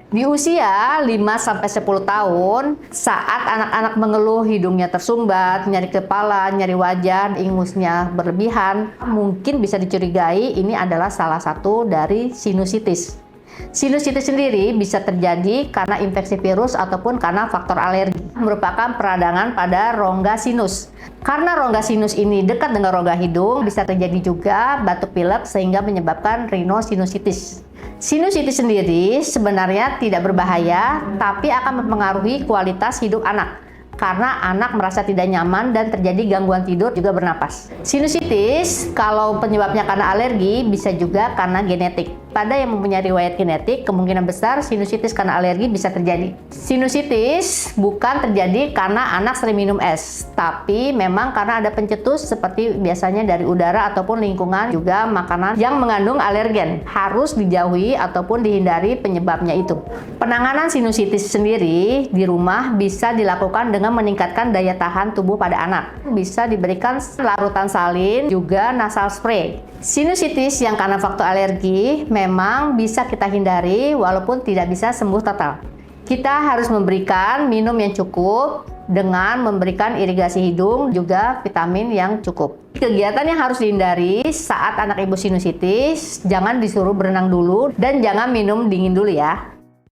Di usia 5-10 tahun, saat anak-anak mengeluh hidungnya tersumbat, nyeri kepala, nyeri wajah, ingusnya berlebihan, mungkin bisa dicurigai ini adalah salah satu dari sinusitis. Sinusitis sendiri bisa terjadi karena infeksi virus ataupun karena faktor alergi. Merupakan peradangan pada rongga sinus. Karena rongga sinus ini dekat dengan rongga hidung, bisa terjadi juga batuk pilek sehingga menyebabkan rhinosinusitis. Sinusitis sendiri sebenarnya tidak berbahaya, tapi akan mempengaruhi kualitas hidup anak. Karena anak merasa tidak nyaman dan terjadi gangguan tidur juga bernapas. Sinusitis, kalau penyebabnya karena alergi, bisa juga karena genetik. Pada yang mempunyai riwayat genetik, kemungkinan besar sinusitis karena alergi bisa terjadi. Sinusitis bukan terjadi karena anak sering minum es, tapi memang karena ada pencetus seperti biasanya dari udara ataupun lingkungan, juga makanan yang mengandung alergen. Harus dijauhi ataupun dihindari penyebabnya itu. Penanganan sinusitis sendiri di rumah bisa dilakukan dengan meningkatkan daya tahan tubuh pada anak. Bisa diberikan larutan salin, juga nasal spray. Sinusitis yang karena faktor alergi memang bisa kita hindari walaupun tidak bisa sembuh total. Kita harus memberikan minum yang cukup dengan memberikan irigasi hidung, juga vitamin yang cukup. Kegiatan yang harus dihindari saat anak ibu sinusitis, jangan disuruh berenang dulu dan jangan minum dingin dulu ya.